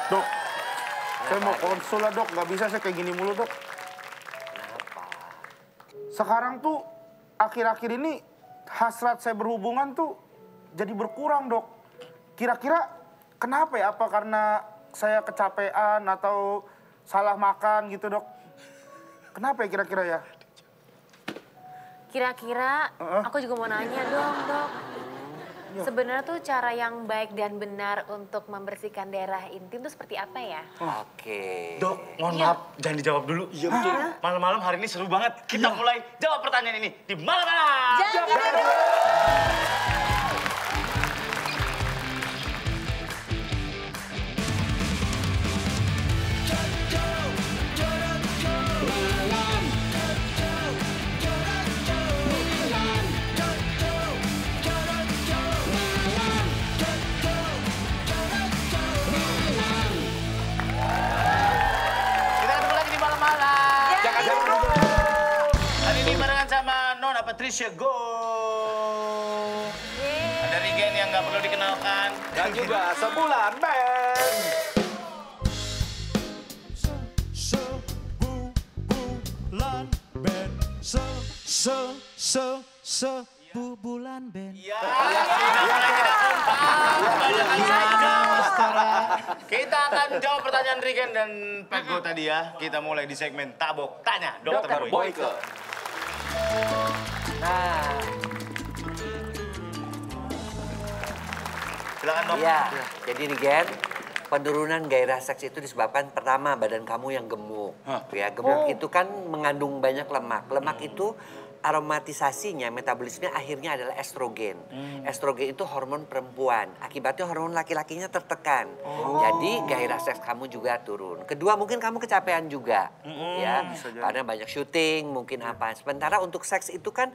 Dok, saya mau konsul lah dok, nggak bisa saya kayak gini mulu dok. Kenapa? Sekarang tuh akhir-akhir ini hasrat saya berhubungan tuh jadi berkurang dok. Kira-kira kenapa ya? Apa karena saya kecapean atau salah makan gitu dok? Kenapa ya kira-kira ya? Kira-kira aku juga mau nanya dong dok. Sebenarnya tuh cara yang baik dan benar untuk membersihkan daerah intim tuh seperti apa ya? Oke. Dok, mohon maaf, jangan dijawab dulu. Iya betul. Malam-malam hari ini seru banget. Kita mulai jawab pertanyaan ini di malam-malam. Kita ketemu lagi di malam-malam. Hari ini barengan sama Nona Patricia Go. Ada Regen yang nggak perlu dikenalkan. Dan juga Sebulan Band. Sebulan band, sebulan band. Iya. Kita akan jawab pertanyaan Regen dan Pego tadi ya. Kita mulai di segmen Tabok Tanya Dokter Boy. Boyke. Nah, Silakan dok. iya. Jadi Rigen, penurunan gairah seks itu disebabkan pertama badan kamu yang gemuk. Ya, gemuk itu kan mengandung banyak lemak. Lemak itu aromatisasinya, metabolismenya akhirnya adalah estrogen. Estrogen itu hormon perempuan. Akibatnya hormon laki-lakinya tertekan. Jadi gairah seks kamu juga turun. Kedua mungkin kamu kecapean juga. Ya, karena banyak syuting, mungkin apa. Sementara untuk seks itu kan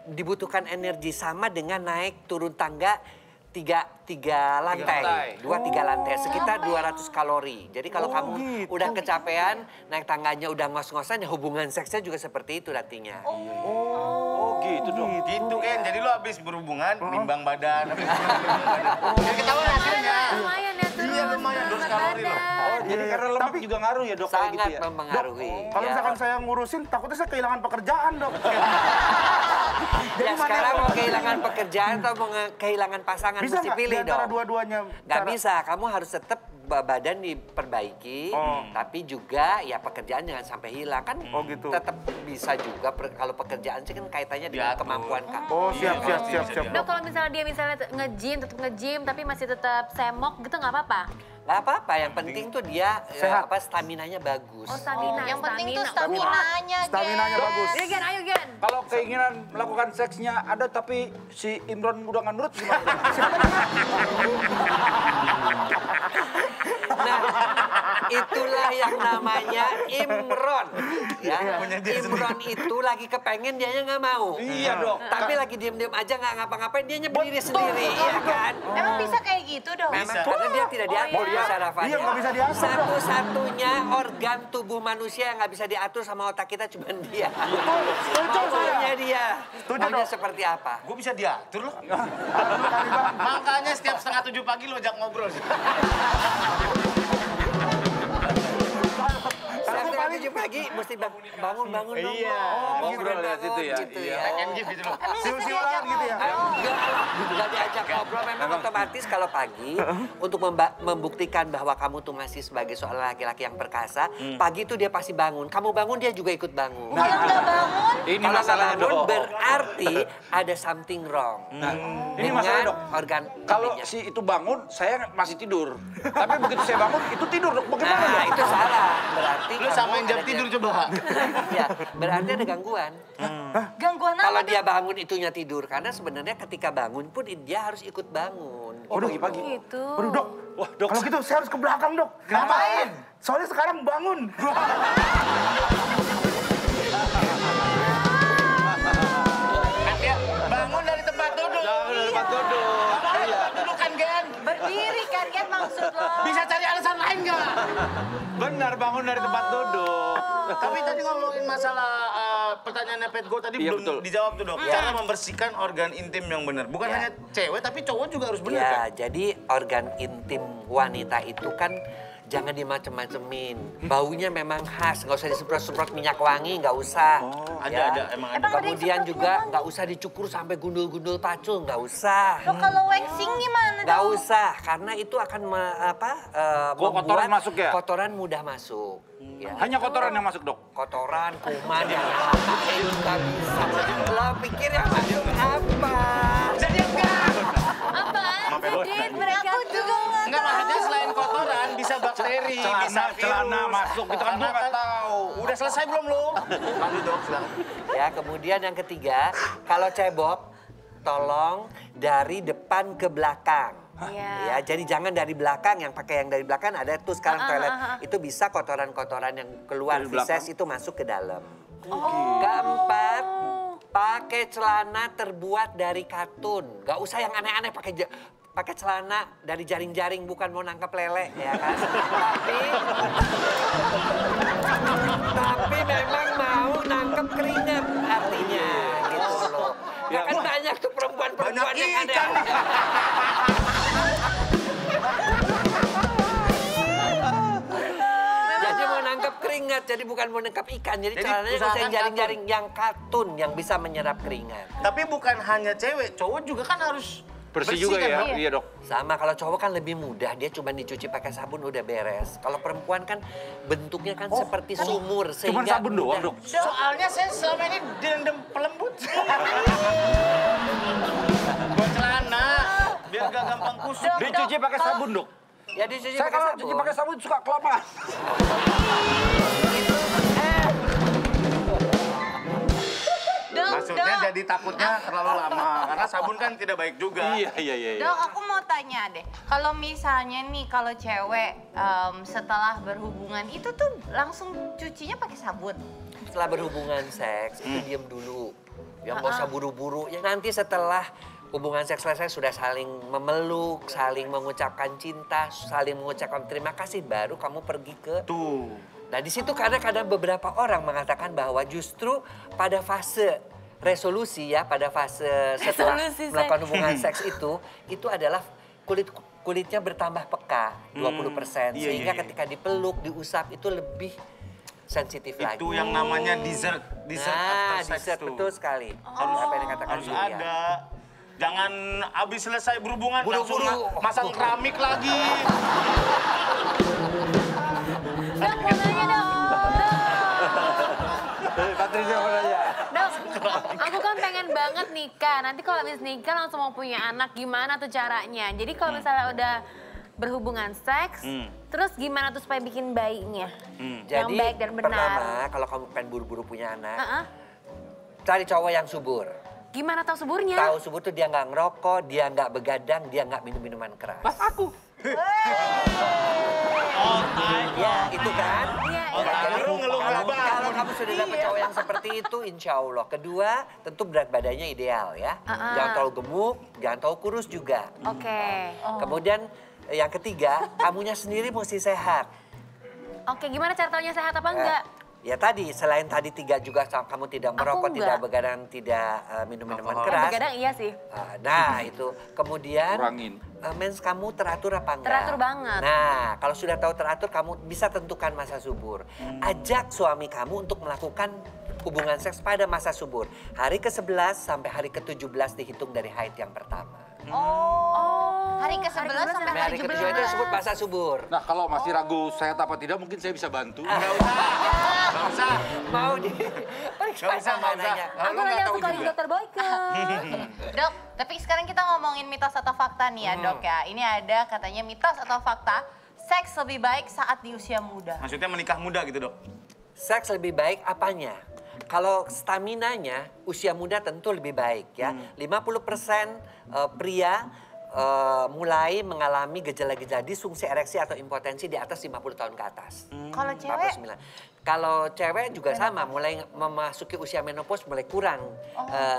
dibutuhkan energi sama dengan naik turun tangga tiga lantai. 2-3 lantai, sekitar 200 kalori. Jadi kalau kamu udah kecapean, naik tangganya udah ngos-ngosan, ya hubungan seksnya juga seperti itu nantinya. Oh gitu dong. Gitu kan, jadi lo habis berhubungan, nimbang badan. Biar ketahuan hasilnya. Lumayan ya turun. Iya lumayan, 200 kalori loh. Oh, jadi karena lemak juga ngaruh ya dok kayak gitu Sangat ya? mempengaruhi. Kalau ya. misalkan saya ngurusin, takutnya saya kehilangan pekerjaan dok. Ya sekarang mau kehilangan pekerjaan atau mau kehilangan pasangan Bisa mesti nggak pilih di antara dong. dua-duanya? Nggak bisa, kamu harus tetap badan diperbaiki, tapi juga ya pekerjaan jangan sampai hilang kan. Oh, gitu. Tetap bisa juga kalau pekerjaan sih kan kaitannya dengan Diatur. kemampuan kamu. Oh siap Dok, dok. kalau misalnya dia tetap nge-gym tapi masih tetap semok gitu nggak apa-apa? Nggak apa-apa, yang penting tuh dia Sehat. staminanya bagus. Oh, stamina. Yang penting tuh stamina. stamina-nya, Staminanya bagus. Ayo Gen, ayo Gen. Kalau keinginan melakukan seksnya ada tapi si Imron udah nggak nurut gimana? Nah, itulah yang namanya Imron. Ya, Imron itu lagi kepengen dianya nggak mau. Iya dok. Tapi lagi diem-diem aja nggak ngapa-ngapain, dianya berdiri sendiri, ya kan? Emang bisa kayak gitu dong? Memang karena dia tidak diatur secara Fadil. Iya, nggak bisa diatur, Dok. Satu-satunya organ tubuh manusia yang nggak bisa diatur sama otak kita cuma dia. Maunya dia. Maunya seperti apa? Gue bisa diatur loh. Makanya setiap setengah 7 pagi lo ajak ngobrol. Setengah 7 pagi mesti bangun dong. Iya. Ngobrol ya situ ya. Gitu Iya. ya. Pengen gitu loh. Siul-siulan gitu ya. Enggak diajak ngobrol, memang otomatis kalau pagi untuk membuktikan bahwa kamu tuh masih sebagai seorang laki-laki yang perkasa, pagi itu dia pasti bangun. Kamu bangun, dia juga ikut bangun. Kalau nggak bangun, Ini Kalau masalahnya bangun dok. berarti ada something wrong. Ini masalahnya dok. Organ Kalau intinya. si itu bangun, saya masih tidur. Tapi begitu saya bangun, itu tidur dok. Bagaimana Nah, dok? itu salah. Berarti Lu samain kamu jam ada tidur coba. Ya, berarti ada gangguan. gangguan Kalau apa? dia bangun itunya tidur, karena sebenarnya ketika bangun pun dia harus ikut bangun. Oh pagi-pagi. Gitu. Waduh dok, Wah dok. kalau gitu saya harus ke belakang dok. Ngapain? Soalnya sekarang bangun. Dia bangun dari tempat duduk. Jangan dari tempat duduk. Iya. Duduk kan Gen? Berdiri kan Gen maksud lo? Bisa cari alasan lain nggak? Benar bangun dari tempat duduk. Tapi tadi ngomongin masalah pertanyaannya Petgo tadi Iya, belum betul. dijawab tuh dok. Cara membersihkan organ intim yang benar. Bukan hanya cewek tapi cowok juga harus benar Ya, kan? jadi organ intim wanita itu kan jangan dimacem-macemin. Baunya memang khas, nggak usah disemprot-semprot minyak wangi, nggak usah. Ada, emang ada. Kemudian juga nggak usah dicukur sampai gundul-gundul pacul, nggak usah. Loh, kalau waxing gimana Nggak dong? usah, karena itu akan Kotoran masuk ya? Kotoran mudah masuk. Ya. Hanya kotoran yang masuk, Dok? Kotoran, kuman, yang lain nggak bisa. Lo pikir yang masuk apa? Jadi enggak. Apaan sih, Dit? Mereka Aku juga nggak Enggak, maksudnya selain kotoran bisa bakteri, bisa virus. Celana masuk, gitu kan gua nggak tahu. Udah selesai belum lu? Lanjut dok, silakan. Ya, kemudian yang ketiga, kalau cebok, tolong dari depan ke belakang. Iya. Ya, jadi jangan dari belakang, yang pakai yang dari belakang ada tuh sekarang toilet. Itu bisa kotoran-kotoran yang keluar Dari belakang? feses itu masuk ke dalam. Keempat, pakai celana terbuat dari katun. Gak usah yang aneh-aneh pakai celana dari jaring-jaring, bukan mau nangkap lele ya kan. Tapi memang mau nangkep keringat artinya gitu loh. Ya kan banyak tuh perempuan-perempuan yang ada. Jadi mau nangkep keringat, jadi bukan mau nangkep ikan. Jadi celananya bisa usahakan yang jaring-jaring yang katun yang bisa menyerap keringat. Tapi bukan hanya cewek, cowok juga kan harus Bersih juga kan, ya? Dok? Iya, Dok. Sama kalau cowok kan lebih mudah, dia cuma dicuci pakai sabun udah beres. Kalau perempuan kan bentuknya kan seperti sumur Cuman sehingga sabun doang, Dok? Soalnya saya selama ini direndam pelembut. Buat celana, biar gak gampang kusut. Dicuci pakai sabun, Dok? ya dicuci Saya pakai kalau sabun. cuci pakai sabun suka kelamaan. Maksudnya jadi takutnya terlalu lama, karena sabun kan tidak baik juga. Iya. Dok, aku mau tanya deh. Kalau misalnya nih, kalau cewek setelah berhubungan itu tuh langsung cucinya pakai sabun. Setelah berhubungan seks itu diem dulu. Ya nggak usah buru-buru. Ya nanti setelah hubungan seks selesai sudah saling memeluk, saling mengucapkan cinta, saling mengucapkan terima kasih, baru kamu pergi ke. Tuh. Nah di situ kadang-kadang beberapa orang mengatakan bahwa justru pada fase resolusi ya, pada fase setelah Resolusi melakukan seks. hubungan seks itu adalah kulitnya bertambah peka 20%. Iya, Sehingga iya. ketika dipeluk, diusap itu lebih sensitif lagi. Itu yang namanya dessert Nah, after sex dessert tuh. betul sekali. Harus, Apa yang dikatakan harus Julia. ada. Jangan abis selesai berhubungan langsung Buru-buru. masang keramik lagi. Dok, mau nanya dong. Patricia mau nanya. Dok, aku kan pengen banget nikah. Nanti kalau habis nikah langsung mau punya anak, gimana tuh caranya? Jadi kalau misalnya udah berhubungan seks, terus gimana tuh supaya bikin bayinya? Yang Jadi baik dan benar. pertama kalau kamu pengen buru-buru punya anak, Heeh. cari cowok yang subur. Gimana tahu suburnya? Tahu subur tuh dia nggak ngerokok, dia nggak begadang, dia nggak minum minuman keras. Aku. Ya itu kan. Iya, Ya, iya. jadi Ngeluh kalau kamu sudah dapat cowok yang seperti itu, insya Allah. Kedua, tentu berat badannya ideal ya. Jangan terlalu gemuk, jangan terlalu kurus juga. Oke. Kemudian yang ketiga, kamunya sendiri mesti sehat. Oke, gimana cara taunya sehat apa enggak? Ya tadi, selain tadi tiga juga kamu tidak merokok, enggak. tidak begadang, tidak minum minuman Alkohol. keras. Begadang iya sih. Nah itu, kemudian Kurangin. mens kamu teratur apa enggak? Teratur banget. Nah kalau sudah tahu teratur, kamu bisa tentukan masa subur. Ajak suami kamu untuk melakukan hubungan seks pada masa subur. Hari ke-11 sampai hari ke-17 dihitung dari haid yang pertama. Hari ke-11 sampai Sampai hari ke-7 itu disebut masa subur. Nah, kalau masih ragu sehat apa tidak, mungkin saya bisa bantu. Gak usah. Mau di... Nggak usah, nggak usah. Aku nanya langsung ke dokter Boyke. Dok, tapi sekarang kita ngomongin mitos atau fakta nih ya dok ya. Ini ada katanya mitos atau fakta, seks lebih baik saat di usia muda. Maksudnya menikah muda gitu dok? Seks lebih baik apanya? Kalau staminanya usia muda tentu lebih baik ya. 50% pria mulai mengalami gejala-gejala disfungsi ereksi atau impotensi di atas 50 tahun ke atas. Kalau cewek? 49. Kalau cewek juga sama, mulai memasuki usia menopause mulai kurang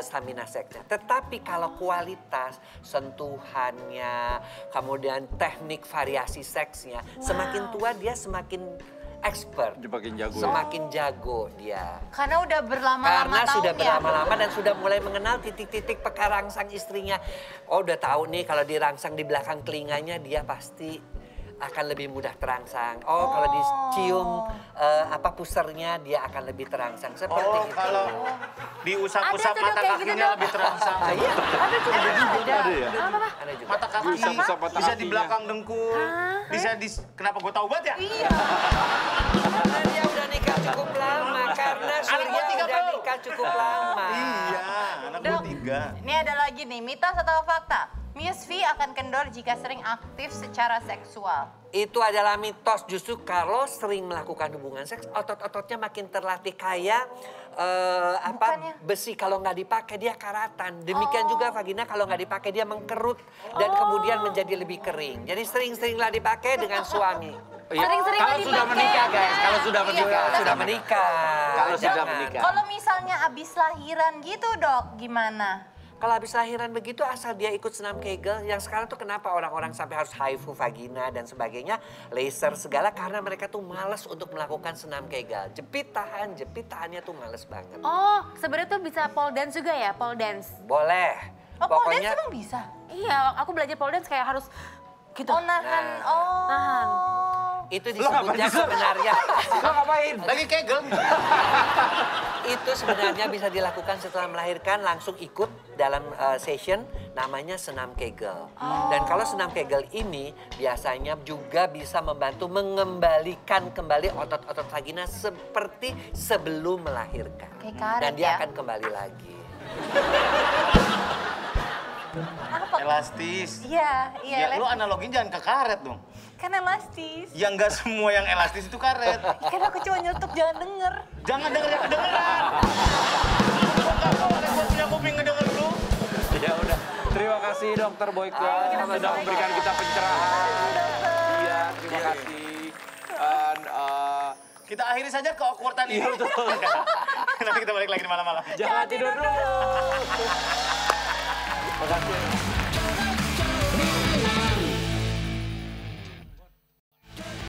stamina seksnya. Tetapi kalau kualitas sentuhannya, kemudian teknik variasi seksnya, semakin tua dia semakin expert. Semakin jago. Semakin jago dia. Karena udah berlama-lama Karena tahun sudah ya. berlama-lama dan sudah mulai mengenal titik-titik pekarangsang istrinya. Oh udah tahu nih kalau dirangsang di belakang telinganya dia pasti akan lebih mudah terangsang. Oh, kalau dicium pusernya dia akan lebih terangsang. Seperti itu. Kalau diusap-usap mata kakinya lebih terangsang. Iya. Ada juga. Ada ya? Ada juga. Mata kaki bisa di belakang dengkul, bisa di... Kenapa gue tahu banget ya? Iya. Karena dia udah nikah cukup lama. Karena Surya udah nikah cukup lama. Iya, anak gue 3. Ini ada lagi nih, mitos atau fakta? Miss V akan kendor jika sering aktif secara seksual. Itu adalah mitos. Justru kalau sering melakukan hubungan seks, otot-ototnya makin terlatih kayak besi. Kalau nggak dipakai dia karatan. Demikian juga vagina kalau nggak dipakai dia mengkerut dan kemudian menjadi lebih kering. Jadi sering-seringlah dipakai dengan suami. Sering-sering Kalau sudah menikah guys, kalau sudah menikah. Sudah menikah. Kalau sudah Jangan. menikah. Kalau misalnya abis lahiran gitu dok, gimana? Kalau habis lahiran begitu asal dia ikut senam Kegel, yang sekarang tuh kenapa orang-orang sampai harus HIFU vagina dan sebagainya, laser segala karena mereka tuh males untuk melakukan senam Kegel. Jepit tahannya tuh males banget. Oh, sebenarnya tuh bisa pole dance juga ya, pole dance. Boleh. Oh, pole dance emang bisa? Iya, aku belajar pole dance kayak harus gitu. Oh, nahan. Oh. Nahan. Itu disebutnya sebenarnya. Lo ngapain? Lagi kegel. Itu sebenarnya bisa dilakukan setelah melahirkan, langsung ikut dalam session namanya senam Kegel. Dan kalau senam Kegel ini biasanya juga bisa membantu mengembalikan kembali otot-otot vagina seperti sebelum melahirkan. Kayak karet Dan dia ya? akan kembali lagi. Elastis. Iya, Ya, lu analogin jangan ke karet dong. Kan elastis. Ya nggak semua yang elastis itu karet. Kan aku cuma nyelutuk, jangan denger. Jangan denger yang kedengeran. Gua nggak boleh, gua punya kuping ngedenger lu. Ya udah. Terima kasih Dokter Boyke sudah memberikan kita pencerahan. Iya, terima kasih. Dan Kita akhiri saja keawkwardan ini. Nanti kita balik lagi di malam-malam. jangan tidur dulu. Terima kasih.